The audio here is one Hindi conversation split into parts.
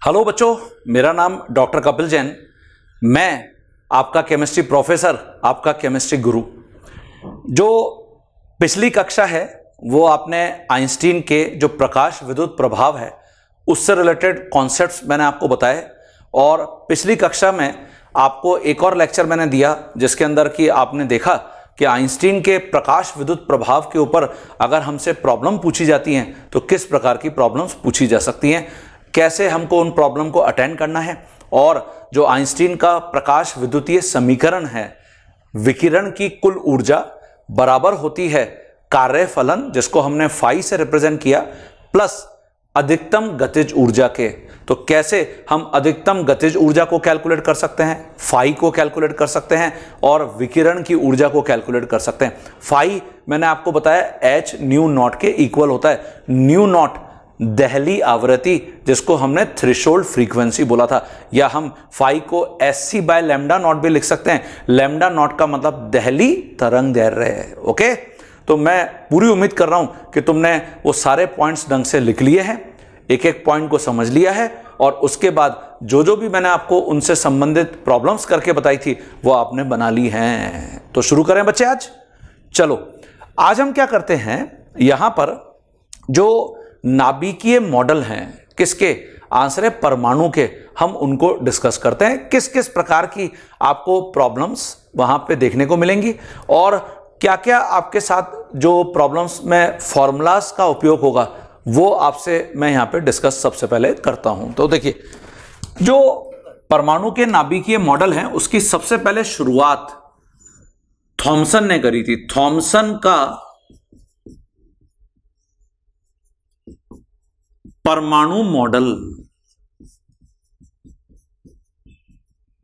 हेलो बच्चों, मेरा नाम डॉक्टर कपिल जैन। मैं आपका केमिस्ट्री प्रोफेसर, आपका केमिस्ट्री गुरु। जो पिछली कक्षा है वो आपने आइंस्टीन के जो प्रकाश विद्युत प्रभाव है उससे रिलेटेड कॉन्सेप्ट्स मैंने आपको बताए। और पिछली कक्षा में आपको एक और लेक्चर मैंने दिया जिसके अंदर कि आपने देखा कि आइंस्टीन के प्रकाश विद्युत प्रभाव के ऊपर अगर हमसे प्रॉब्लम पूछी जाती हैं तो किस प्रकार की प्रॉब्लम्स पूछी जा सकती हैं, कैसे हमको उन प्रॉब्लम को अटेंड करना है। और जो आइंस्टीन का प्रकाश विद्युतीय समीकरण है, विकिरण की कुल ऊर्जा बराबर होती है कार्य फलन, जिसको हमने फाई से रिप्रेजेंट किया, प्लस अधिकतम गतिज ऊर्जा के। तो कैसे हम अधिकतम गतिज ऊर्जा को कैलकुलेट कर सकते हैं, फाई को कैलकुलेट कर सकते हैं और विकिरण की ऊर्जा को कैलकुलेट कर सकते हैं। फाई मैंने आपको बताया एच न्यू नॉट के इक्वल होता है। न्यू नॉट दहली आवृत्ति, जिसको हमने थ्रेशोल्ड फ्रीक्वेंसी बोला था, या हम फाई को एससी बाय लैम्डा नॉट भी लिख सकते हैं। लैम्डा नॉट का मतलब दहली तरंग दैर्ध्य है। ओके, तो मैं पूरी उम्मीद कर रहा हूं कि तुमने वो सारे पॉइंट्स ढंग से लिख लिए हैं, एक एक पॉइंट को समझ लिया है, और उसके बाद जो जो भी मैंने आपको उनसे संबंधित प्रॉब्लम्स करके बताई थी वो आपने बना ली हैं। तो शुरू करें बच्चे आज। चलो, आज हम क्या करते हैं, यहां पर जो नाभिकीय मॉडल हैं, किसके? आंसर है परमाणु के। हम उनको डिस्कस करते हैं, किस किस प्रकार की आपको प्रॉब्लम्स वहां पे देखने को मिलेंगी और क्या क्या आपके साथ जो प्रॉब्लम्स में फॉर्मूलाज का उपयोग होगा वो आपसे मैं यहां पे डिस्कस सबसे पहले करता हूं। तो देखिए, जो परमाणु के नाभिकीय मॉडल हैं उसकी सबसे पहले शुरुआत थॉमसन ने करी थी। थॉमसन का परमाणु मॉडल,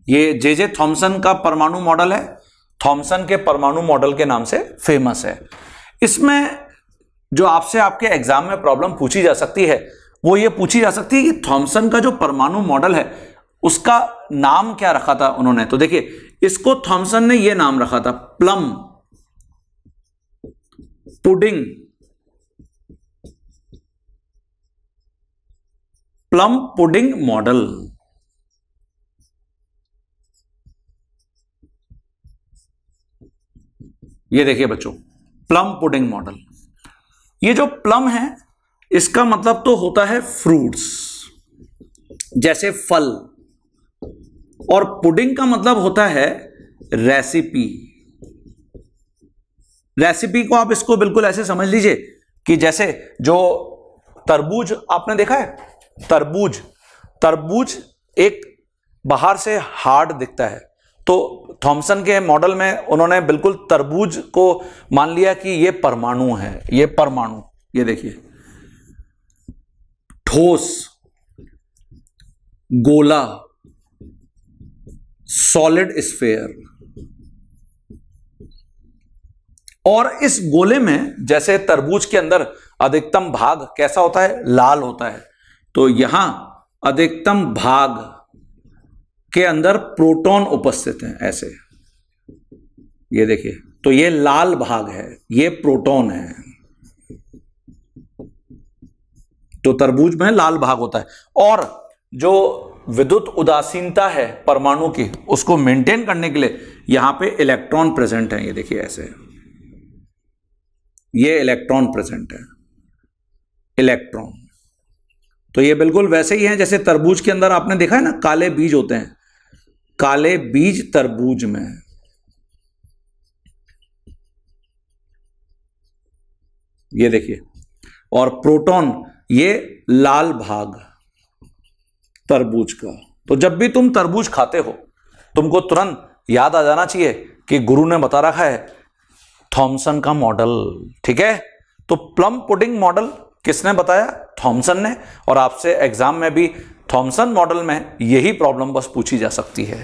ये जे थॉमसन का परमाणु मॉडल है, थॉमसन के परमाणु मॉडल के नाम से फेमस है। इसमें जो आपसे आपके एग्जाम में प्रॉब्लम पूछी जा सकती है वो ये पूछी जा सकती है कि थॉमसन का जो परमाणु मॉडल है उसका नाम क्या रखा था उन्होंने। तो देखिए, इसको थॉमसन ने ये नाम रखा था, plum pudding, plum pudding model. ये देखिए बच्चों, प्लम पुडिंग मॉडल। ये जो प्लम है इसका मतलब तो होता है फ्रूट्स, जैसे फल, और पुडिंग का मतलब होता है रेसिपी। रेसिपी को आप इसको बिल्कुल ऐसे समझ लीजिए कि जैसे जो तरबूज आपने देखा है, तरबूज एक बाहर से हार्ड दिखता है, तो थॉमसन के मॉडल में उन्होंने बिल्कुल तरबूज को मान लिया कि ये परमाणु है। ये परमाणु, ये देखिए, ठोस, गोला, सॉलिड स्फीयर। और इस गोले में जैसे तरबूज के अंदर अधिकतम भाग कैसा होता है? लाल होता है। तो यहां अधिकतम भाग के अंदर प्रोटॉन उपस्थित हैं, ऐसे, ये देखिए, तो ये लाल भाग है, ये प्रोटॉन है। तो तरबूज में लाल भाग होता है। और जो विद्युत उदासीनता है परमाणु की, उसको मेंटेन करने के लिए यहां पे इलेक्ट्रॉन प्रेजेंट है। ये देखिए ऐसे, ये इलेक्ट्रॉन प्रेजेंट है, इलेक्ट्रॉन। तो ये बिल्कुल वैसे ही है जैसे तरबूज के अंदर आपने देखा है ना, काले बीज होते हैं, काले बीज तरबूज में। ये देखिए, और प्रोटॉन, ये लाल भाग तरबूज का। तो जब भी तुम तरबूज खाते हो तुमको तुरंत याद आ जाना चाहिए कि गुरु ने बता रखा है थॉमसन का मॉडल। ठीक है, तो प्लम पुडिंग मॉडल किसने बताया? थॉमसन ने। और आपसे एग्जाम में भी थॉमसन मॉडल में यही प्रॉब्लम बस पूछी जा सकती है।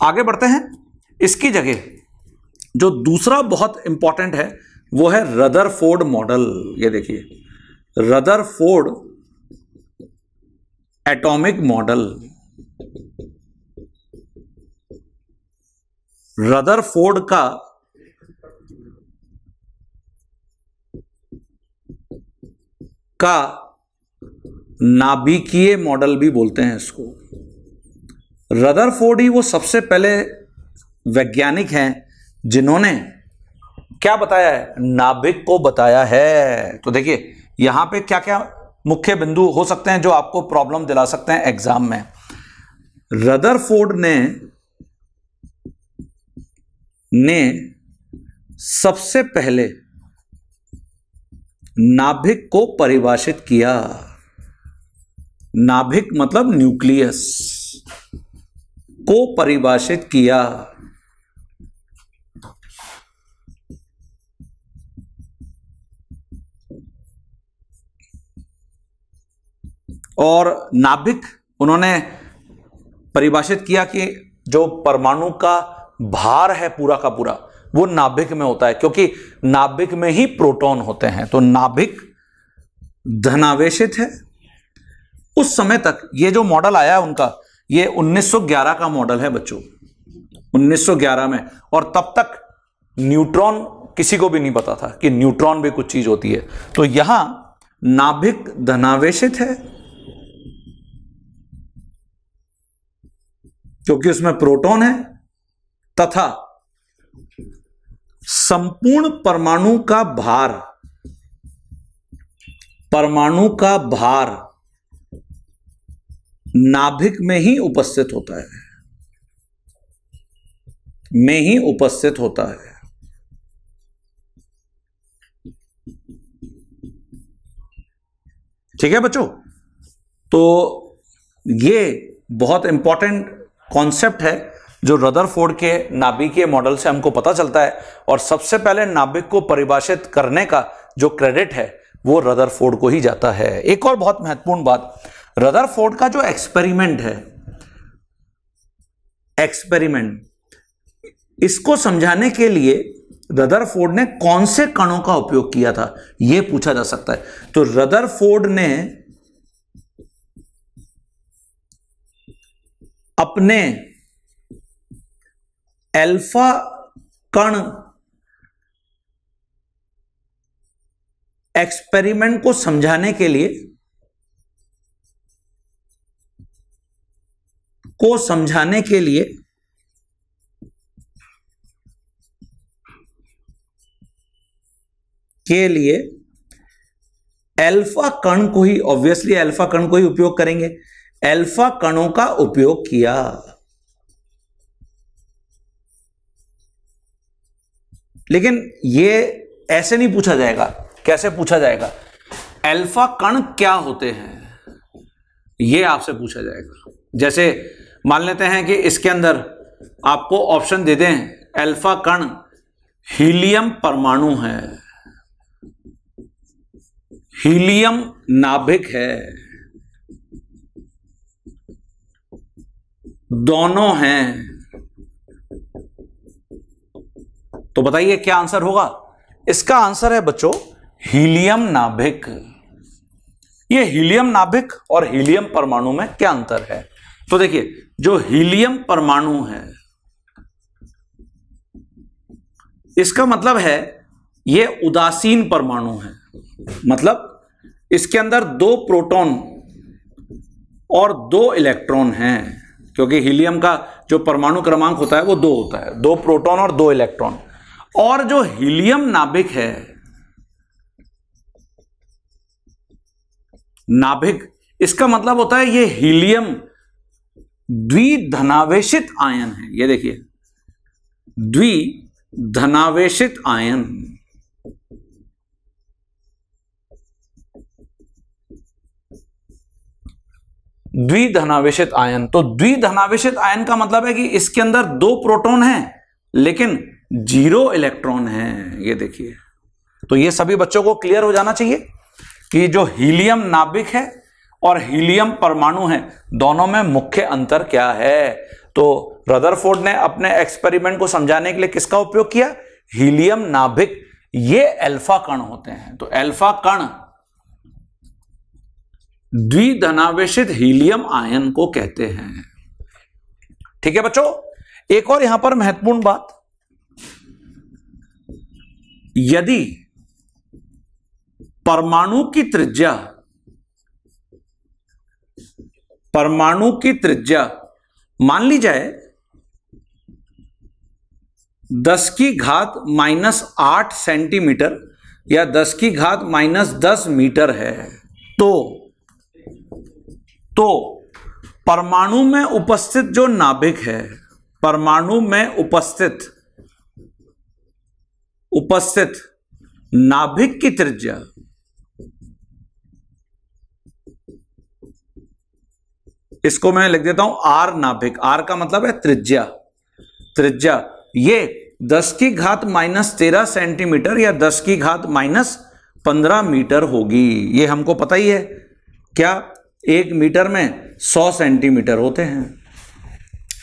आगे बढ़ते हैं। इसकी जगह जो दूसरा बहुत इंपॉर्टेंट है वो है रदरफोर्ड मॉडल। ये देखिए, रदरफोर्ड एटॉमिक मॉडल। रदरफोर्ड का नाभिकीय मॉडल भी बोलते हैं इसको। रदरफोर्ड ही वो सबसे पहले वैज्ञानिक हैं जिन्होंने क्या बताया है, नाभिक को बताया है। तो देखिए यहां पे क्या क्या मुख्य बिंदु हो सकते हैं जो आपको प्रॉब्लम दिला सकते हैं एग्जाम में। रदरफोर्ड ने सबसे पहले नाभिक को परिभाषित किया। नाभिक मतलब न्यूक्लियस को परिभाषित किया। और नाभिक उन्होंने परिभाषित किया कि जो परमाणु का भार है पूरा का पूरा वो नाभिक में होता है, क्योंकि नाभिक में ही प्रोटॉन होते हैं। तो नाभिक धनावेशित है। उस समय तक ये जो मॉडल आया है उनका, ये 1911 का मॉडल है बच्चों, 1911 में। और तब तक न्यूट्रॉन किसी को भी नहीं पता था कि न्यूट्रॉन भी कुछ चीज होती है। तो यहां नाभिक धनावेशित है क्योंकि उसमें प्रोटॉन है, तथा संपूर्ण परमाणु का भार नाभिक में ही उपस्थित होता है, ठीक है बच्चों। तो ये बहुत इंपॉर्टेंट कॉन्सेप्ट है जो रदरफोर्ड के नाभिकीय मॉडल से हमको पता चलता है। और सबसे पहले नाभिक को परिभाषित करने का जो क्रेडिट है वो रदरफोर्ड को ही जाता है। एक और बहुत महत्वपूर्ण बात, रदरफोर्ड का जो एक्सपेरिमेंट है, इसको समझाने के लिए रदरफोर्ड ने कौन से कणों का उपयोग किया था यह पूछा जा सकता है। तो रदरफोर्ड ने अपने अल्फा कण एक्सपेरिमेंट को समझाने के लिए अल्फा कण को ही, ऑब्वियसली अल्फा कण को ही उपयोग करेंगे, अल्फा कणों का उपयोग किया। लेकिन ये ऐसे नहीं पूछा जाएगा। कैसे पूछा जाएगा? अल्फा कण क्या होते हैं ये आपसे पूछा जाएगा। जैसे मान लेते हैं कि इसके अंदर आपको ऑप्शन दे दें, अल्फा कण हीलियम परमाणु है, हीलियम नाभिक है, दोनों हैं, तो बताइए क्या आंसर होगा? इसका आंसर है बच्चों हीलियम नाभिक। ये हीलियम नाभिक और हीलियम परमाणु में क्या अंतर है? तो देखिए, जो हीलियम परमाणु है इसका मतलब है ये उदासीन परमाणु है, मतलब इसके अंदर 2 प्रोटॉन और 2 इलेक्ट्रॉन हैं, क्योंकि हीलियम का जो परमाणु क्रमांक होता है वो 2 होता है, 2 प्रोटॉन और 2 इलेक्ट्रॉन। और जो हीलियम नाभिक है, नाभिक इसका मतलब होता है ये हीलियम द्विधनावेशित आयन है। ये देखिए, द्विधनावेशित आयन, द्विधनावेशित आयन। तो द्विधनावेशित आयन का मतलब है कि इसके अंदर 2 प्रोटॉन हैं लेकिन 0 इलेक्ट्रॉन हैं। ये देखिए, तो ये सभी बच्चों को क्लियर हो जाना चाहिए कि जो हीलियम नाभिक है और हीलियम परमाणु है दोनों में मुख्य अंतर क्या है। तो रदरफोर्ड ने अपने एक्सपेरिमेंट को समझाने के लिए किसका उपयोग किया? हीलियम नाभिक। ये अल्फा कण होते हैं। तो अल्फा कण द्विधनावेशित हीलियम आयन को कहते हैं। ठीक है बच्चों, एक और यहां पर महत्वपूर्ण बात, यदि परमाणु की त्रिज्या परमाणु की त्रिज्या मान ली जाए 10⁻⁻8 सेंटीमीटर या 10⁻⁻10 मीटर है, तो परमाणु में उपस्थित जो नाभिक है, परमाणु में उपस्थित नाभिक की त्रिज्या इसको मैं लिख देता हूं आर नाभिक। आर का मतलब है त्रिज्या ये 10⁻⁻13 सेंटीमीटर या 10⁻⁻15 मीटर होगी। ये हमको पता ही है, क्या 1 मीटर में 100 सेंटीमीटर होते हैं,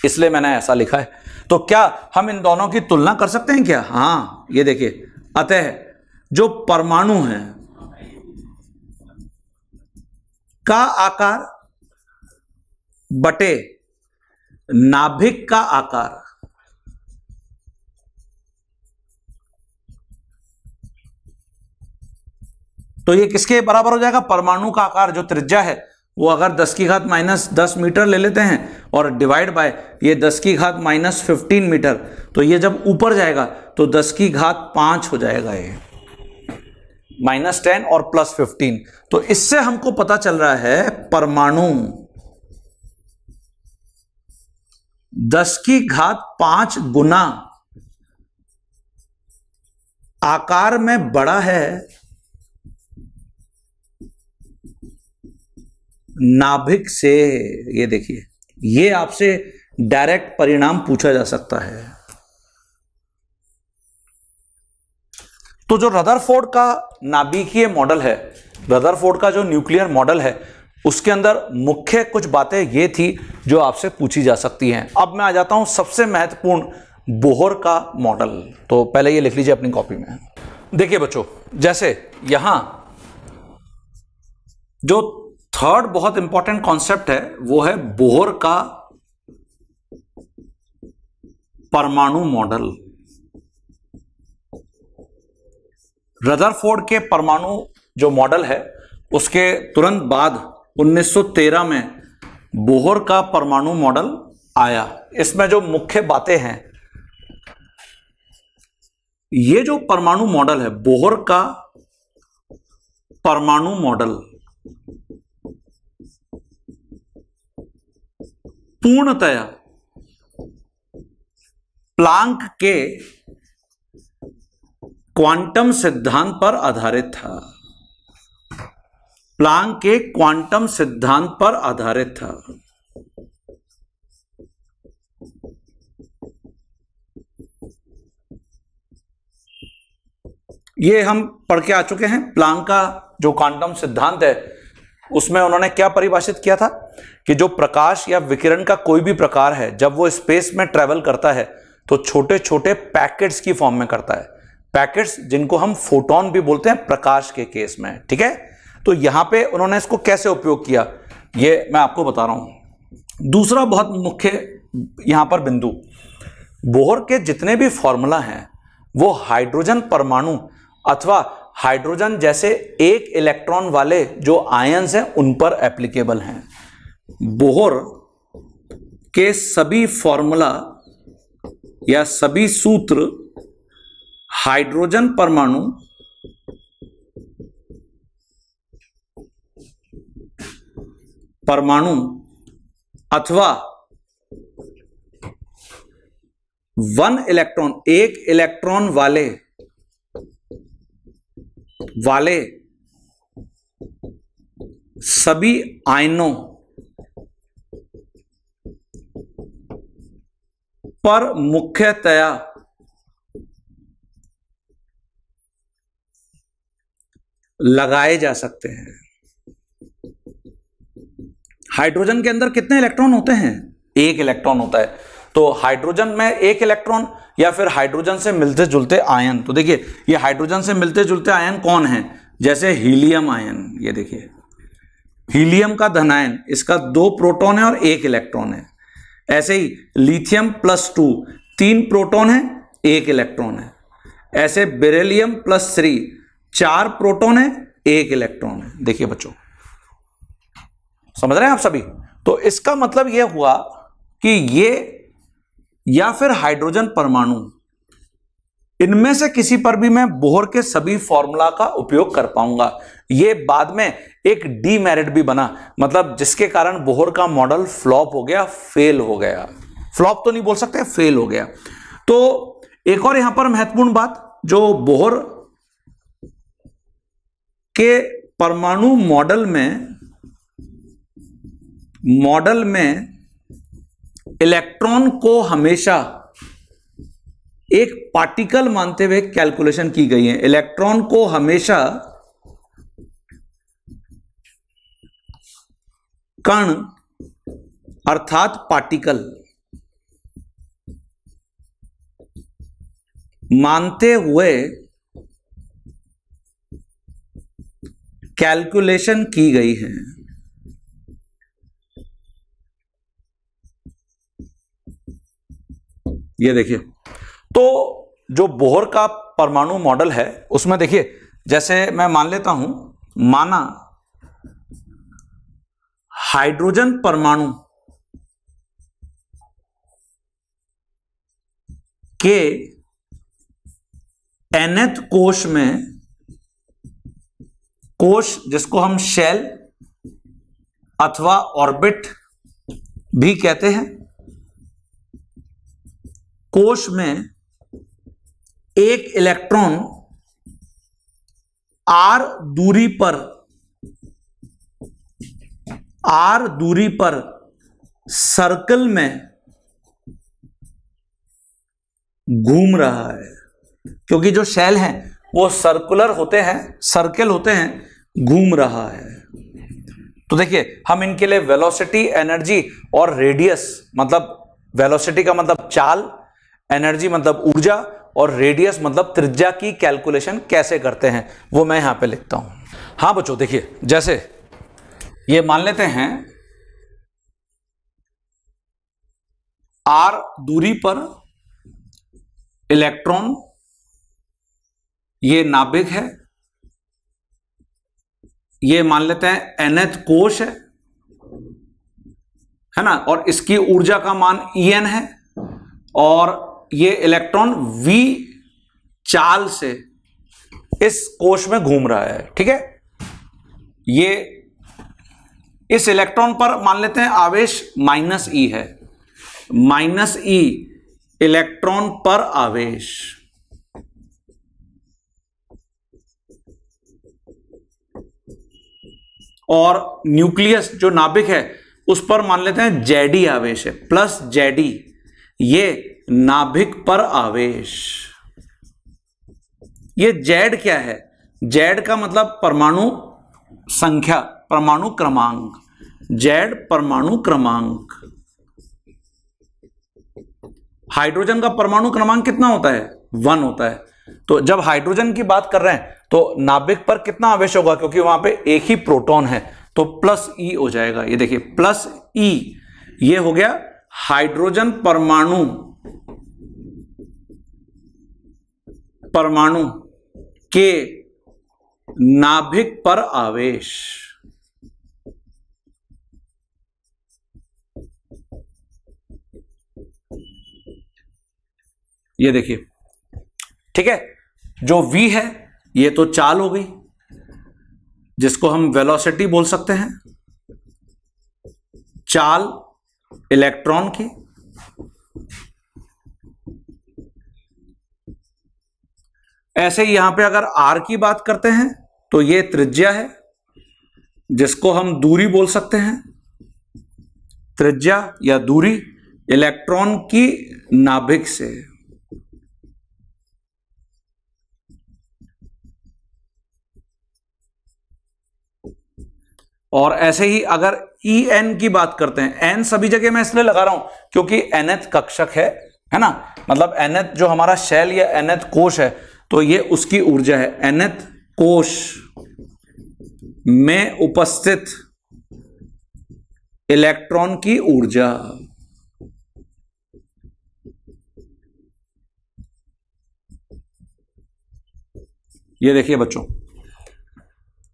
इसलिए मैंने ऐसा लिखा है। तो क्या हम इन दोनों की तुलना कर सकते हैं क्या? हाँ, ये देखिए, अतः जो परमाणु है का आकार बटे नाभिक का आकार, तो ये किसके बराबर हो जाएगा? परमाणु का आकार जो त्रिज्या है वो अगर 10⁻⁻10 मीटर ले लेते हैं और डिवाइड बाय ये 10⁻⁻15 मीटर, तो ये जब ऊपर जाएगा तो 10⁻5 हो जाएगा, ये -10 और +15। तो इससे हमको पता चल रहा है परमाणु 10⁻5 गुना आकार में बड़ा है नाभिक से। ये देखिए, ये आपसे डायरेक्ट परिणाम पूछा जा सकता है। तो जो रदरफोर्ड का नाभिकीय मॉडल है, रदरफोर्ड का जो न्यूक्लियर मॉडल है, उसके अंदर मुख्य कुछ बातें ये थी जो आपसे पूछी जा सकती हैं। अब मैं आ जाता हूं सबसे महत्वपूर्ण बोहर का मॉडल। तो पहले ये लिख लीजिए अपनी कॉपी में। देखिए बच्चों, जैसे यहां जो थर्ड बहुत इंपॉर्टेंट कॉन्सेप्ट है वो है बोहर का परमाणु मॉडल। रदरफोर्ड के परमाणु जो मॉडल है उसके तुरंत बाद 1913 में बोहर का परमाणु मॉडल आया। इसमें जो मुख्य बातें हैं, ये जो परमाणु मॉडल है, बोहर का परमाणु मॉडल पूर्णतया प्लांक के क्वांटम सिद्धांत पर आधारित था। प्लांक के क्वांटम सिद्धांत पर आधारित था। ये हम पढ़ के आ चुके हैं। प्लांक का जो क्वांटम सिद्धांत है उसमें उन्होंने क्या परिभाषित किया था कि जो प्रकाश या विकिरण का कोई भी प्रकार है, जब वो स्पेस में ट्रेवल करता है तो छोटे छोटे पैकेट्स की फॉर्म में करता है। पैकेट्स जिनको हम फोटोन भी बोलते हैं प्रकाश के केस में, ठीक है। तो यहां पे उन्होंने इसको कैसे उपयोग किया ये मैं आपको बता रहा हूं। दूसरा बहुत मुख्य यहां पर बिंदु, बोहर के जितने भी फॉर्मूला हैं वो हाइड्रोजन परमाणु अथवा हाइड्रोजन जैसे एक इलेक्ट्रॉन वाले जो आयन्स हैं उन पर एप्लीकेबल हैं। बोहर के सभी फॉर्मूला या सभी सूत्र हाइड्रोजन परमाणु अथवा 1 इलेक्ट्रॉन, एक इलेक्ट्रॉन वाले सभी आयनों पर मुख्यतया लगाए जा सकते हैं। हाइड्रोजन के अंदर कितने इलेक्ट्रॉन होते हैं? एक इलेक्ट्रॉन होता है। तो हाइड्रोजन में एक इलेक्ट्रॉन या फिर हाइड्रोजन से मिलते जुलते आयन, तो देखिए ये हाइड्रोजन से मिलते जुलते आयन कौन है? जैसे हीलियम आयन, ये देखिए हीलियम का धनायन, इसका 2 प्रोटॉन है और 1 इलेक्ट्रॉन है। ऐसे ही लिथियम +2, 3 प्रोटॉन है 1 इलेक्ट्रॉन है। ऐसे बेरिलियम +3, 4 प्रोटॉन है 1 इलेक्ट्रॉन है। देखिए बच्चों, समझ रहे हैं आप सभी? तो इसका मतलब यह हुआ कि ये या फिर हाइड्रोजन परमाणु, इनमें से किसी पर भी मैं बोहर के सभी फॉर्मूला का उपयोग कर पाऊंगा। ये बाद में एक डीमेरिट भी बना, मतलब जिसके कारण बोहर का मॉडल फ्लॉप हो गया, फेल हो गया। फ्लॉप तो नहीं बोल सकते, फेल हो गया। तो एक और यहां पर महत्वपूर्ण बात, जो बोहर के परमाणु मॉडल में इलेक्ट्रॉन को हमेशा एक पार्टिकल मानते हुए कैलकुलेशन की गई है। इलेक्ट्रॉन को हमेशा कण अर्थात पार्टिकल मानते हुए कैलकुलेशन की गई है। ये देखिए, तो जो बोहर का परमाणु मॉडल है उसमें देखिए, जैसे मैं मान लेता हूं, माना हाइड्रोजन परमाणु के nth कोश में, कोश जिसको हम शेल अथवा ऑर्बिट भी कहते हैं, कोश में एक इलेक्ट्रॉन r दूरी पर सर्कल में घूम रहा है, क्योंकि जो शेल हैं वो सर्कुलर होते हैं, सर्कल होते हैं, घूम रहा है। तो देखिए, हम इनके लिए वेलोसिटी, एनर्जी और रेडियस, मतलब वेलोसिटी का मतलब चाल, एनर्जी मतलब ऊर्जा और रेडियस मतलब त्रिज्या की कैलकुलेशन कैसे करते हैं वो मैं यहां पे लिखता हूं। हाँ बच्चों, देखिए, जैसे ये मान लेते हैं r दूरी पर इलेक्ट्रॉन, ये नाभिक है, ये मान लेते हैं nth कोश है ना, और इसकी ऊर्जा का मान En है, और ये इलेक्ट्रॉन v चाल से इस कोश में घूम रहा है। ठीक है, ये इस इलेक्ट्रॉन पर मान लेते हैं आवेश -e है, -e इलेक्ट्रॉन पर आवेश, और न्यूक्लियस जो नाभिक है उस पर मान लेते हैं जेडी आवेश है, प्लस जेडी, ये नाभिक पर आवेश। ये जेड क्या है? जेड का मतलब परमाणु संख्या, परमाणु क्रमांक, जेड परमाणु क्रमांक। हाइड्रोजन का परमाणु क्रमांक कितना होता है? 1 होता है। तो जब हाइड्रोजन की बात कर रहे हैं तो नाभिक पर कितना आवेश होगा, क्योंकि वहां पे एक ही प्रोटॉन है, तो प्लस ई हो जाएगा। ये देखिए प्लस ई, ये हो गया हाइड्रोजन परमाणु के नाभिक पर आवेश। ये देखिए, ठीक है, जो v है ये तो चाल हो गई, जिसको हम वेलोसिटी बोल सकते हैं, चाल इलेक्ट्रॉन की। ऐसे ही यहां पे अगर r की बात करते हैं तो ये त्रिज्या है, जिसको हम दूरी बोल सकते हैं, त्रिज्या या दूरी इलेक्ट्रॉन की नाभिक से। और ऐसे ही अगर En की बात करते हैं, n सभी जगह मैं इसलिए लगा रहा हूं क्योंकि nth कक्षक है ना, मतलब nth जो हमारा शेल या nth कोश है, तो ये उसकी ऊर्जा है, nth कोश में उपस्थित इलेक्ट्रॉन की ऊर्जा। ये देखिए बच्चों,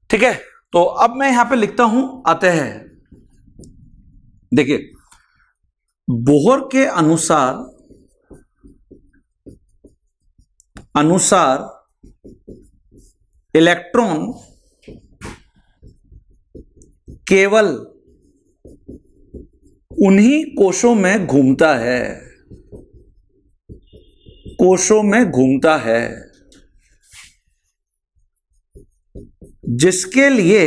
ठीक है। तो अब मैं यहां पे लिखता हूं अतः, देखिए, बोहर के अनुसार इलेक्ट्रॉन केवल उन्हीं कोशों में घूमता है जिसके लिए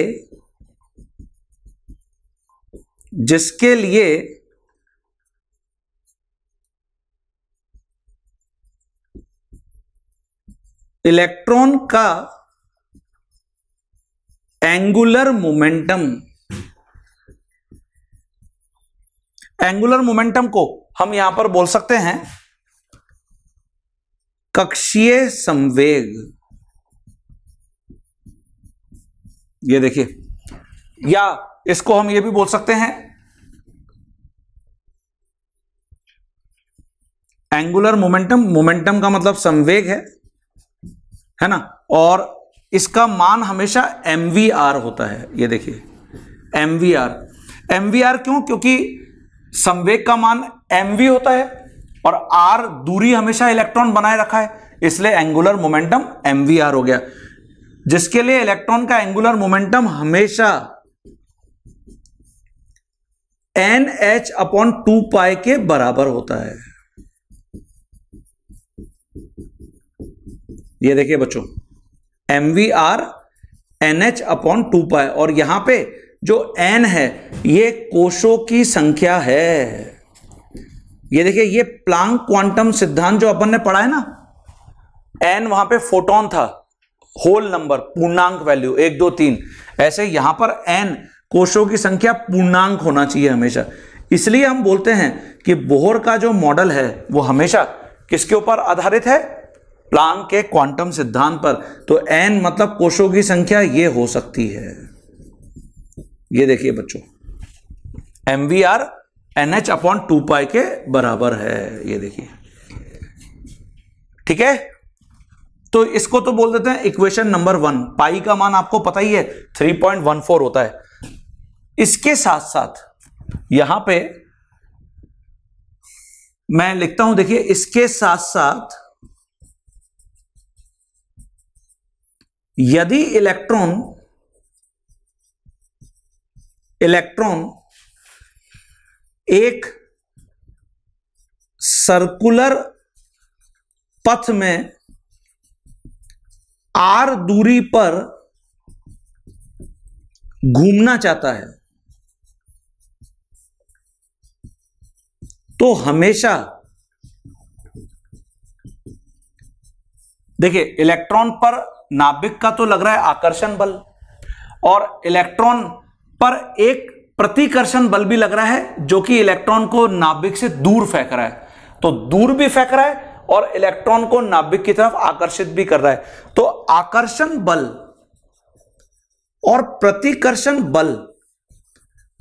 इलेक्ट्रॉन का एंगुलर मोमेंटम को हम यहां पर बोल सकते हैं कक्षीय संवेग। ये देखिए, या इसको हम ये भी बोल सकते हैं एंगुलर मोमेंटम का मतलब संवेग है ना, और इसका मान हमेशा mvr होता है। ये देखिए mvr क्यों? क्योंकि संवेग का मान mv होता है और r दूरी हमेशा इलेक्ट्रॉन बनाए रखा है, इसलिए एंगुलर मोमेंटम mvr हो गया, जिसके लिए इलेक्ट्रॉन का एंगुलर मोमेंटम हमेशा nh/2π के बराबर होता है। ये देखिए बच्चों, mvr nh/2π, और यहां पे जो n है ये कोशों की संख्या है। ये देखिए, ये प्लांक क्वांटम सिद्धांत जो अपन ने पढ़ा है ना, n वहां पे फोटोन था, होल नंबर, पूर्णांक वैल्यू 1 2 3, ऐसे यहां पर n कोशों की संख्या पूर्णांक होना चाहिए हमेशा। इसलिए हम बोलते हैं कि बोहर का जो मॉडल है वो हमेशा किसके ऊपर आधारित है? प्लांक के क्वांटम सिद्धांत पर। तो n मतलब कोशों की संख्या ये हो सकती है। ये देखिए बच्चों, mvr nh/2π के बराबर है। ये देखिए, ठीक है। तो इसको तो बोल देते हैं इक्वेशन नंबर 1। पाई का मान आपको पता ही है 3.14 होता है। इसके साथ साथ यहां पे मैं लिखता हूं, देखिए, इसके साथ साथ यदि इलेक्ट्रॉन एक सर्कुलर पथ में r दूरी पर घूमना चाहता है तो हमेशा, देखिए, इलेक्ट्रॉन पर नाभिक का तो लग रहा है आकर्षण बल, और इलेक्ट्रॉन पर एक प्रतिकर्षण बल भी लग रहा है जो कि इलेक्ट्रॉन को नाभिक से दूर फेंक रहा है। तो दूर भी फेंक रहा है और इलेक्ट्रॉन को नाभिक की तरफ आकर्षित भी कर रहा है। तो आकर्षण बल और प्रतिकर्षण बल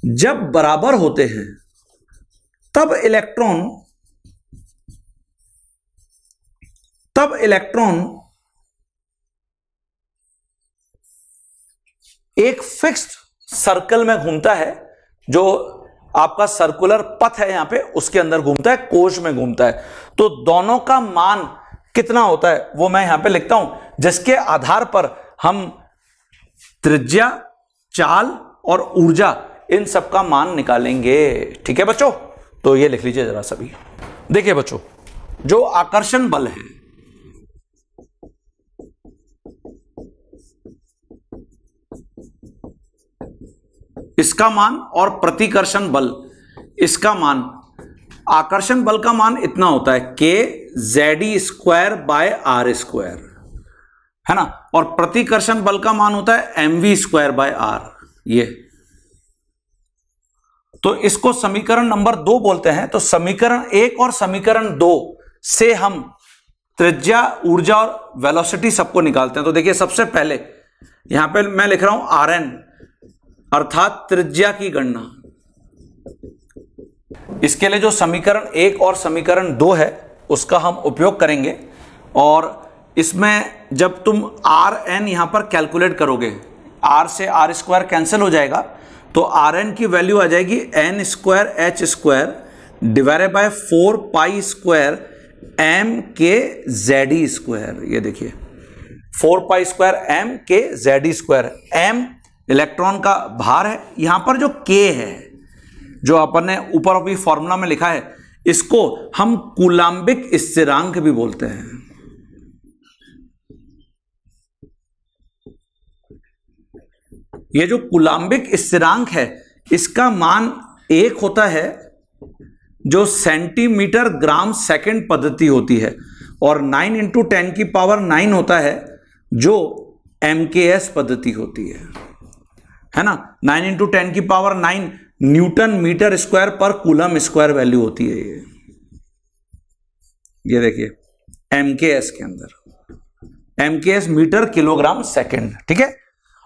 जब बराबर होते हैं तब इलेक्ट्रॉन एक फिक्स्ड सर्कल में घूमता है, जो आपका सर्कुलर पथ है यहां पे, उसके अंदर घूमता है, कोश में घूमता है। तो दोनों का मान कितना होता है वो मैं यहां पे लिखता हूं, जिसके आधार पर हम त्रिज्या, चाल और ऊर्जा इन सब का मान निकालेंगे। ठीक है बच्चों, तो ये लिख लीजिए जरा सभी। देखिए बच्चों, जो आकर्षण बल है, इसका मान, और प्रतिकर्षण बल, इसका मान, आकर्षण बल का मान इतना होता है kZe²/r², है ना, और प्रतिकर्षण बल का मान होता है mv²/r। ये तो इसको समीकरण नंबर 2 बोलते हैं। तो समीकरण 1 और समीकरण 2 से हम त्रिज्या, ऊर्जा और वेलोसिटी सबको निकालते हैं। तो देखिए, सबसे पहले यहां पे मैं लिख रहा हूं Rn, अर्थात त्रिज्या की गणना। इसके लिए जो समीकरण 1 और समीकरण 2 है उसका हम उपयोग करेंगे, और इसमें जब तुम Rn यहां पर कैलकुलेट करोगे, r से r² कैंसिल हो जाएगा, तो आर एन की वैल्यू आ जाएगी n square h square divided by 4 pi square m k Z e square. ये देखिए 4 pi square m k Z e square. M electron का भार है, यहां पर जो के है जो अपन ने ऊपर अभी फॉर्मूला में लिखा है, इसको हम कूलाम्बिक स्थिरांक भी बोलते हैं। ये जो कूलाम्बिक स्थिरांक है इसका मान 1 होता है जो सेंटीमीटर ग्राम सेकंड पद्धति होती है, और 9 इंटू 10 की पावर 9 होता है जो MKS पद्धति होती है ना। 9 इंटू 10 की पावर 9 न्यूटन मीटर स्क्वायर पर कूलम स्क्वायर वैल्यू होती है। ये देखिए MKS के अंदर MKS मीटर किलोग्राम सेकंड, ठीक है।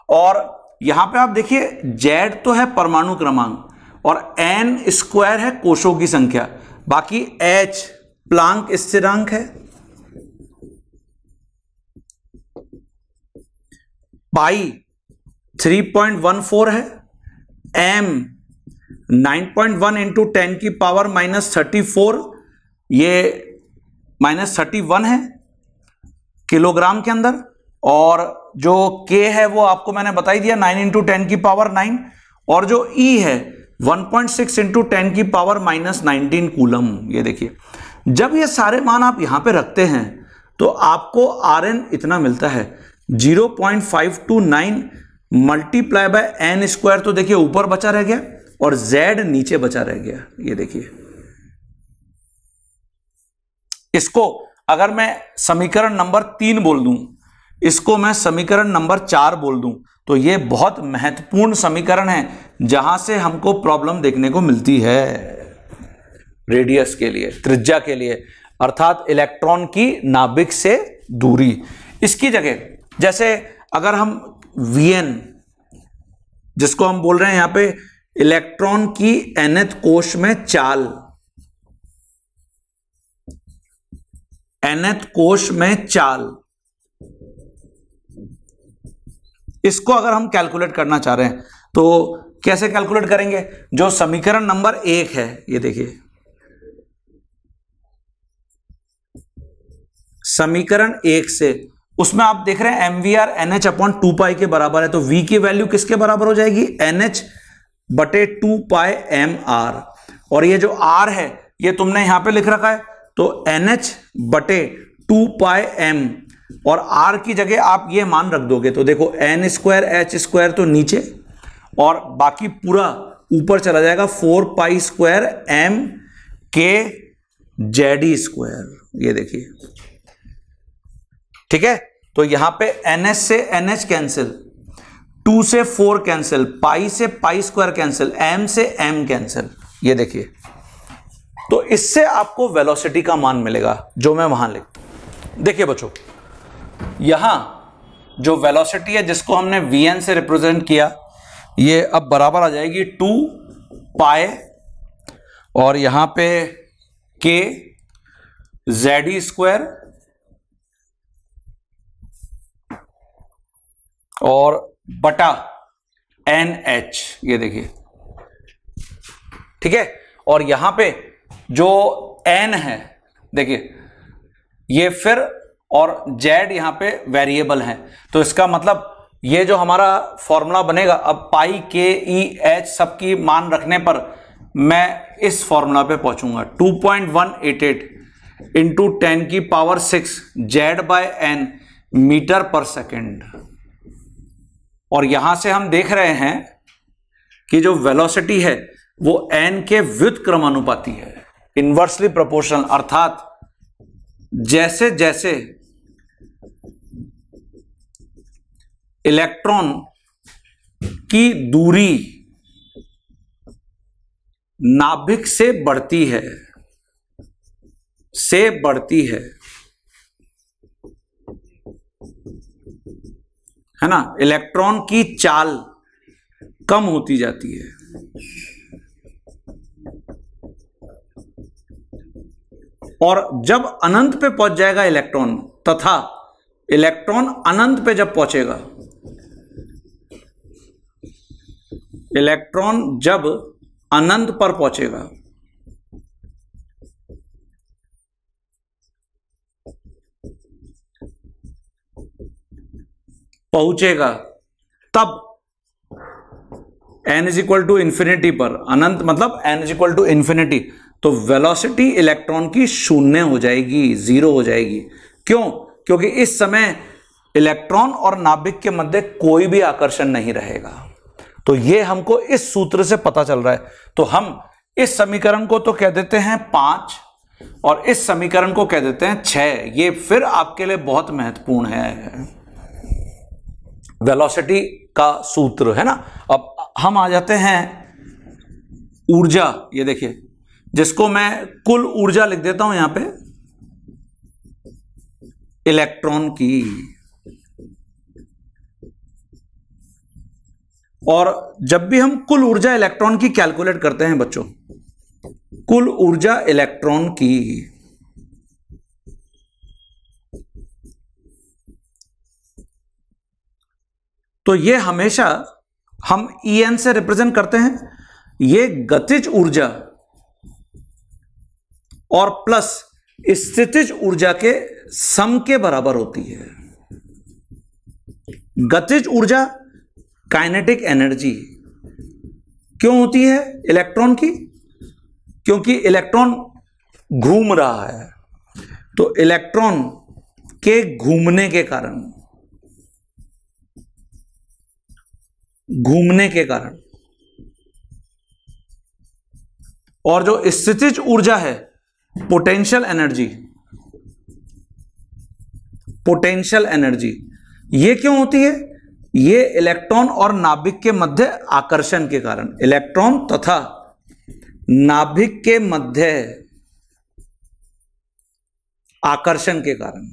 और यहां पे आप देखिए Z तो है परमाणु क्रमांक और N स्क्वायर है कोशों की संख्या, बाकी H प्लांक स्थिरांक है, पाई 3.14 है, M 9.1 इंटू 10 की पावर -34 ये -31 है किलोग्राम के अंदर, और जो K है वो आपको मैंने बता ही दिया 9 इंटू 10 की पावर 9, और जो E है 1.6 इंटू 10 की पावर -19 कूलम। ये देखिए जब ये सारे मान आप यहां पे रखते हैं तो आपको Rn इतना मिलता है 0.529 मल्टीप्लाई बाय एन स्क्वायर, तो देखिए ऊपर बचा रह गया और Z नीचे बचा रह गया। ये देखिए इसको अगर मैं समीकरण नंबर 3 बोल दूं, इसको मैं समीकरण नंबर 4 बोल दूं, तो ये बहुत महत्वपूर्ण समीकरण है जहां से हमको प्रॉब्लम देखने को मिलती है रेडियस के लिए, त्रिज्या के लिए, अर्थात इलेक्ट्रॉन की नाभिक से दूरी। इसकी जगह जैसे अगर हम Vn जिसको हम बोल रहे हैं यहां पे इलेक्ट्रॉन की nth कोश में चाल, nth कोश में चाल, इसको अगर हम कैलकुलेट करना चाह रहे हैं तो कैसे कैलकुलेट करेंगे? जो समीकरण नंबर 1 है, ये देखिए समीकरण 1 से, उसमें आप देख रहे हैं mvr nh अपॉन 2 पाई के बराबर है, तो v की वैल्यू किसके बराबर हो जाएगी? nh बटे 2 पाई mr, और ये जो r है ये तुमने यहां पे लिख रखा है, तो nh बटे 2 पाई m, और r की जगह आप ये मान रख दोगे तो देखो n स्क्वायर h स्क्वायर तो नीचे और बाकी पूरा ऊपर चला जाएगा 4 पाई स्क्वायर m के जेड स्क्वायर। ये देखिए ठीक है, तो यहां पे ns से nh कैंसिल, 2 से 4 कैंसिल, पाई से पाई स्क्वायर कैंसिल, m से m कैंसिल। ये देखिए तो इससे आपको वेलोसिटी का मान मिलेगा जो मैं वहां लिखता हूं। देखिए बच्चों यहां जो वेलोसिटी है जिसको हमने vn से रिप्रेजेंट किया, ये अब बराबर आ जाएगी 2 पाई और यहां पे k जेड स्क्वायर और बटा NH। ये देखिए ठीक है, और यहां पे जो n है देखिए ये फिर, और z यहां पे वेरिएबल है, तो इसका मतलब ये जो हमारा फॉर्मूला बनेगा, अब पाई के ई एच सबकी मान रखने पर मैं इस फॉर्मूला पे पहुंचूंगा 2.188 इंटू 10 की पावर 6 z बाय n मीटर पर सेकेंड। और यहां से हम देख रहे हैं कि जो वेलोसिटी है वो n के व्युत्क्रमानुपाती है, इनवर्सली प्रोपोर्शनल, अर्थात जैसे जैसे इलेक्ट्रॉन की दूरी नाभिक से बढ़ती है ना, इलेक्ट्रॉन की चाल कम होती जाती है। और जब अनंत पे पहुंच जाएगा इलेक्ट्रॉन, तथा इलेक्ट्रॉन अनंत पे जब पहुंचेगा इलेक्ट्रॉन जब अनंत पर पहुंचेगा, तब n is equal to infinity पर, अनंत मतलब n is equal to infinity, तो वेलोसिटी इलेक्ट्रॉन की शून्य हो जाएगी, जीरो हो जाएगी। क्यों? क्योंकि इस समय इलेक्ट्रॉन और नाभिक के मध्य कोई भी आकर्षण नहीं रहेगा। तो ये हमको इस सूत्र से पता चल रहा है। तो हम इस समीकरण को तो कह देते हैं 5 और इस समीकरण को कह देते हैं 6। ये फिर आपके लिए बहुत महत्वपूर्ण है, वेलोसिटी का सूत्र है ना। अब हम आ जाते हैं ऊर्जा, ये देखिए, जिसको मैं कुल ऊर्जा लिख देता हूं यहां पे, इलेक्ट्रॉन की। और जब भी हम कुल ऊर्जा इलेक्ट्रॉन की कैलकुलेट करते हैं बच्चों, कुल ऊर्जा इलेक्ट्रॉन की, तो ये हमेशा हम En से रिप्रेजेंट करते हैं। ये गतिज ऊर्जा और प्लस स्थितिज ऊर्जा के सम के बराबर होती है। गतिज ऊर्जा काइनेटिक एनर्जी क्यों होती है इलेक्ट्रॉन की? क्योंकि इलेक्ट्रॉन घूम रहा है, तो इलेक्ट्रॉन के घूमने के कारण, और जो स्थितिज ऊर्जा है पोटेंशियल एनर्जी, ये क्यों होती है? ये इलेक्ट्रॉन और नाभिक के मध्य आकर्षण के कारण, इलेक्ट्रॉन तथा नाभिक के मध्य आकर्षण के कारण।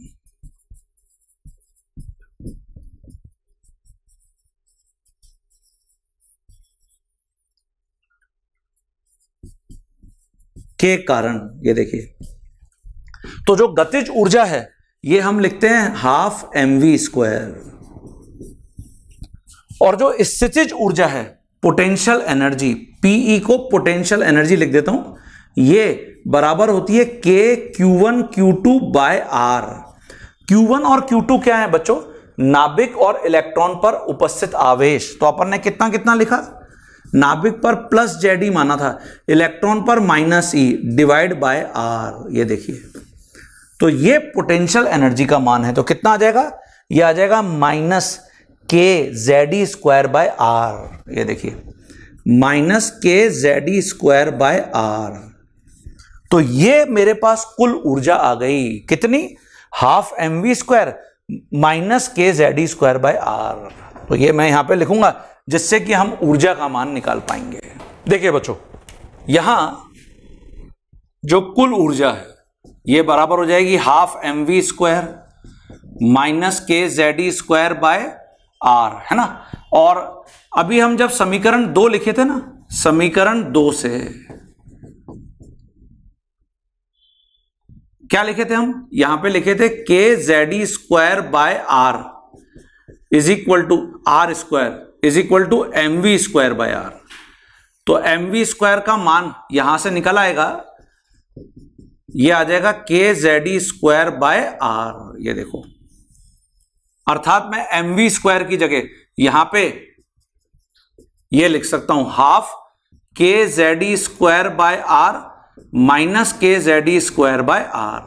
ये देखिए, तो जो गतिज ऊर्जा है ये हम लिखते हैं हाफ mv², और जो स्थितिज ऊर्जा है पोटेंशियल एनर्जी, Pe को पोटेंशियल एनर्जी लिख देता हूं, ये बराबर होती है kQ1Q2/R। Q1 और Q2 क्या है बच्चों? नाभिक और इलेक्ट्रॉन पर उपस्थित आवेश। तो अपन ने कितना कितना लिखा? नाभिक पर प्लस Zi माना था, इलेक्ट्रॉन पर -E डिवाइड बाय R। ये देखिए, तो ये पोटेंशियल एनर्जी का मान है। तो कितना आ जाएगा? ये आ जाएगा -kZd²/R। ये देखिए, -kZd²/R। तो ये मेरे पास कुल ऊर्जा आ गई, कितनी? Half mv² -kZd²/R। तो ये मैं यहां पे लिखूंगा जिससे कि हम ऊर्जा का मान निकाल पाएंगे। देखिए बच्चों, यहां जो कुल ऊर्जा है ये बराबर हो जाएगी हाफ mv² -kZd²/R, है ना। और अभी हम जब समीकरण 2 लिखे थे ना, समीकरण 2 से क्या लिखे थे हम? यहां पे लिखे थे kZd²/R is equal to R² is equal to mv²/R। तो mv² का मान यहां से निकल आएगा, ये आ जाएगा kZd²/R। ये देखो, अर्थात मैं mv² की जगह यहां पे ये लिख सकता हूं हाफ kZd²/R -kZd²/R।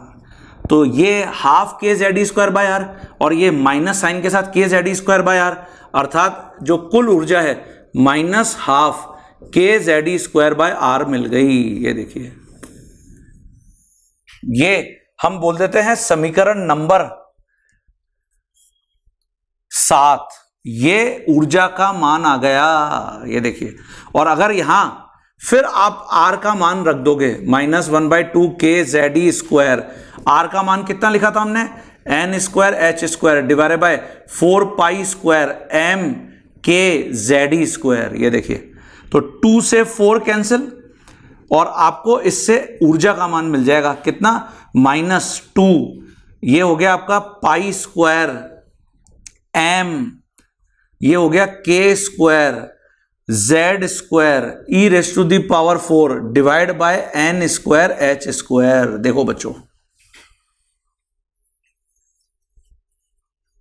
तो ये हाफ kZd²/R और ये माइनस साइन के साथ kZd²/R, अर्थात जो कुल ऊर्जा है -12 kZd²/R मिल गई। ये देखिए, ये हम बोल देते हैं समीकरण नंबर 7। ये ऊर्जा का मान आ गया, ये देखिए। और अगर यहां फिर आप R का मान रख दोगे -1/2 kZd², R का मान कितना लिखा था हमने? n² divided by 4π² m kZd²। ये देखिए, तो 2 से 4 कैंसिल और आपको इससे ऊर्जा का मान मिल जाएगा कितना? -2। ये हो गया आपका π² m, ये हो गया k², Z square e raise to the power 4 divide by n square h square. देखो बच्चों,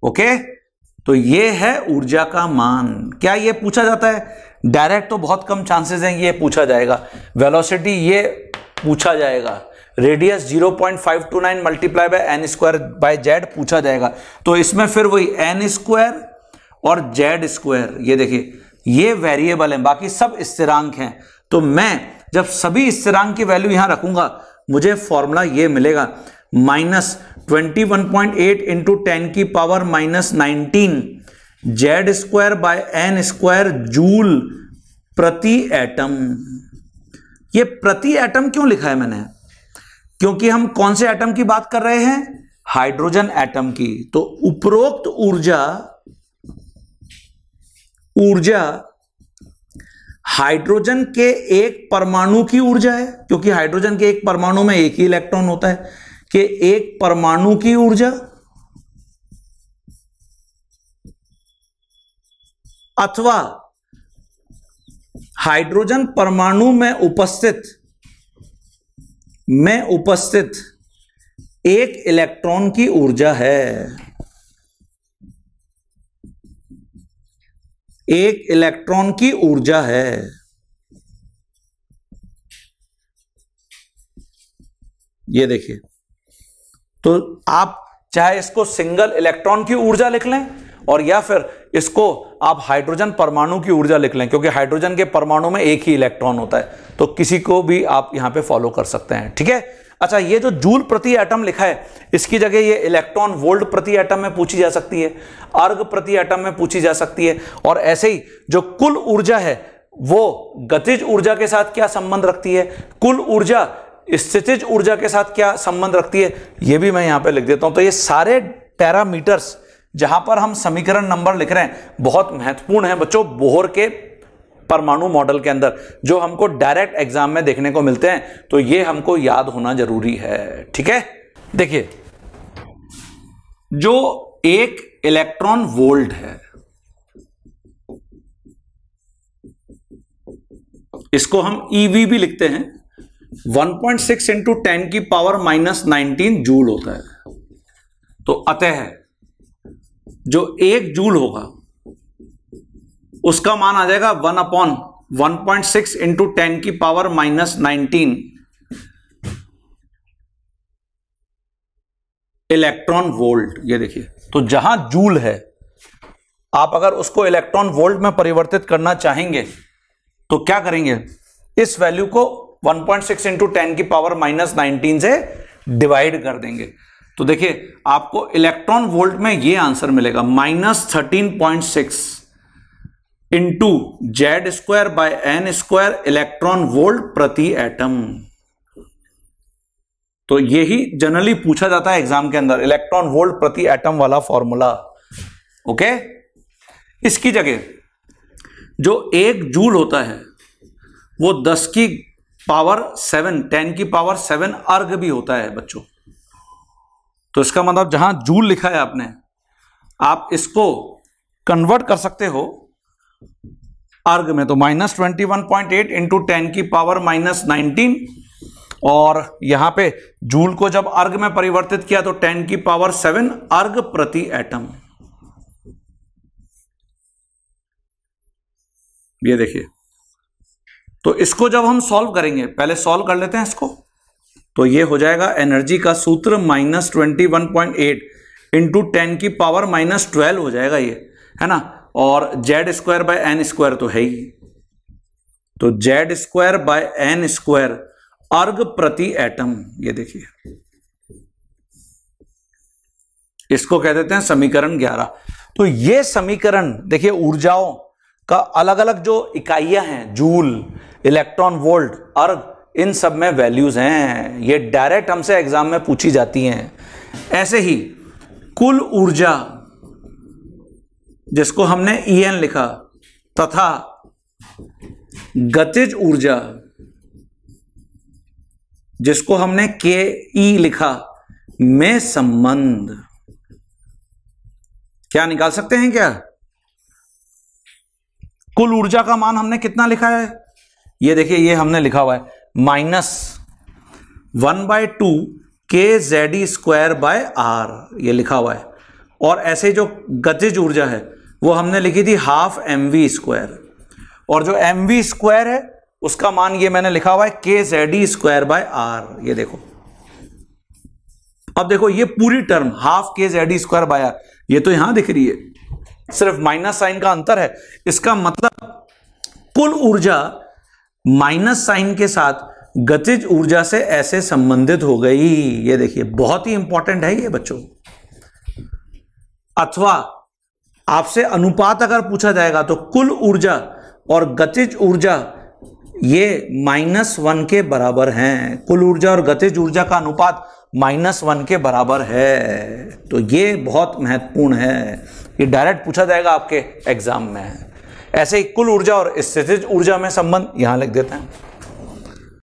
ओके, तो ये है ऊर्जा का मान। क्या ये पूछा जाता है? डायरेक्ट तो बहुत कम चांसेस हैं ये पूछा जाएगा। वेलोसिटी ये पूछा जाएगा। Radius 0.529 multiply by n square by Z पूछा जाएगा। तो इसमें फिर वही एन स्क्वायर और जेड स्क्वायर, ये देखिए ये वेरिएबल हैं, बाकी सब स्थिरांक हैं। तो मैं जब सभी स्थिरांक की वैल्यू यहां रखूंगा मुझे फॉर्मूला ये मिलेगा, -21.8 इंटू 10 की power -19 Z square by n square joule प्रति एटम। ये प्रति एटम क्यों लिखा है मैंने? क्योंकि हम कौन से एटम की बात कर रहे हैं? हाइड्रोजन एटम की। तो उपरोक्त ऊर्जा हाइड्रोजन के एक परमाणु की ऊर्जा है, क्योंकि हाइड्रोजन के एक परमाणु में एक ही इलेक्ट्रॉन होता है, कि एक परमाणु की ऊर्जा अथवा हाइड्रोजन परमाणु में उपस्थित एक इलेक्ट्रॉन की ऊर्जा है। एक इलेक्ट्रॉन की ऊर्जा है। ये देखिए, तो आप चाहे इसको सिंगल इलेक्ट्रॉन की ऊर्जा लिख लें और या फिर इसको आप हाइड्रोजन परमाणु की ऊर्जा लिख लें, क्योंकि हाइड्रोजन के परमाणु में एक ही इलेक्ट्रॉन होता है। तो किसी को भी आप यहां पे फॉलो कर सकते हैं, ठीक है। अच्छा, ये जो जूल प्रति एटम लिखा है इसकी जगह ये इलेक्ट्रॉन वोल्ट प्रति एटम में पूछी जा सकती है, अर्ग प्रति एटम में पूछी जा सकती है। और ऐसे ही जो कुल ऊर्जा है वो गतिज ऊर्जा के साथ क्या संबंध रखती है, कुल ऊर्जा स्थितिज ऊर्जा के साथ क्या संबंध रखती है, ये भी मैं यहां पे लिख देता हूं। तो ये सारे पैरामीटर्स जहां पर हम समीकरण नंबर लिख रहे हैं बहुत महत्वपूर्ण है बच्चों, बोहर के परमाणु मॉडल के अंदर जो हमको डायरेक्ट एग्जाम में देखने को मिलते हैं। तो ये हमको याद होना जरूरी है, ठीक है। देखिए, जो एक इलेक्ट्रॉन वोल्ट है इसको हम ईवी भी लिखते हैं, 1.6 इंटू 10 की पावर -19 जूल होता है। तो अतः जो एक जूल होगा उसका मान आ जाएगा 1/1.6 इंटू 10 की पावर -19 इलेक्ट्रॉन वोल्ट। ये देखिए, तो जहां जूल है आप अगर उसको इलेक्ट्रॉन वोल्ट में परिवर्तित करना चाहेंगे तो क्या करेंगे, इस वैल्यू को 1.6 इंटू 10 की पावर -19 से डिवाइड कर देंगे। तो देखिए आपको इलेक्ट्रॉन वोल्ट में ये आंसर मिलेगा -13.6 into Z square by n square electron volt प्रति एटम। तो यही जनरली पूछा जाता है एग्जाम के अंदर, इलेक्ट्रॉन वोल्ट प्रति एटम वाला फॉर्मूला, ओके। इसकी जगह जो एक जूल होता है वो 10 की पावर 7 10 की पावर 7 अर्ग भी होता है बच्चों। तो इसका मतलब जहां जूल लिखा है आपने, आप इसको कन्वर्ट कर सकते हो अर्ग में। तो -21.8 इंटू 10 की पावर -19, और यहां पे जूल को जब अर्ग में परिवर्तित किया तो 10 की पावर 7 अर्ग प्रति एटम। ये देखिए, तो इसको जब हम सॉल्व करेंगे, पहले सॉल्व कर लेते हैं इसको, तो ये हो जाएगा एनर्जी का सूत्र -21.8 इंटू 10 की पावर -12 हो जाएगा, ये है ना। और Z square by n square तो है ही, तो Z square by n square erg प्रति एटम। ये देखिए, इसको कह देते हैं समीकरण 11। तो ये समीकरण देखिए, ऊर्जाओं का अलग अलग जो इकाइयां हैं, जूल, इलेक्ट्रॉन वोल्ट, अर्ग, इन सब में वैल्यूज हैं। ये डायरेक्ट हमसे एग्जाम में पूछी जाती हैं। ऐसे ही कुल ऊर्जा जिसको हमने En लिखा तथा गतिज ऊर्जा जिसको हमने Ke लिखा में संबंध क्या निकाल सकते हैं क्या? कुल ऊर्जा का मान हमने कितना लिखा है, ये देखिए, ये हमने लिखा हुआ है -1/2 kZe²/r, ये लिखा हुआ है। और ऐसे जो गतिज ऊर्जा है वो हमने लिखी थी 1/2 mv², और जो mv² है उसका मान ये मैंने लिखा हुआ है kZe²/r, ये देखो। अब देखो ये पूरी टर्म 1/2 kZe²/r ये तो यहां दिख रही है, सिर्फ माइनस साइन का अंतर है। इसका मतलब कुल ऊर्जा माइनस साइन के साथ गतिज ऊर्जा से ऐसे संबंधित हो गई, ये देखिए, बहुत ही इंपॉर्टेंट है ये बच्चों। अथवा आपसे अनुपात अगर पूछा जाएगा तो कुल ऊर्जा और गतिज ऊर्जा ये -1 के बराबर हैं। कुल ऊर्जा और गतिज ऊर्जा का अनुपात -1 के बराबर है, तो ये बहुत महत्वपूर्ण है, ये डायरेक्ट पूछा जाएगा आपके एग्जाम में। ऐसे ही कुल ऊर्जा और स्थितिज ऊर्जा में संबंध यहां लिख देते हैं।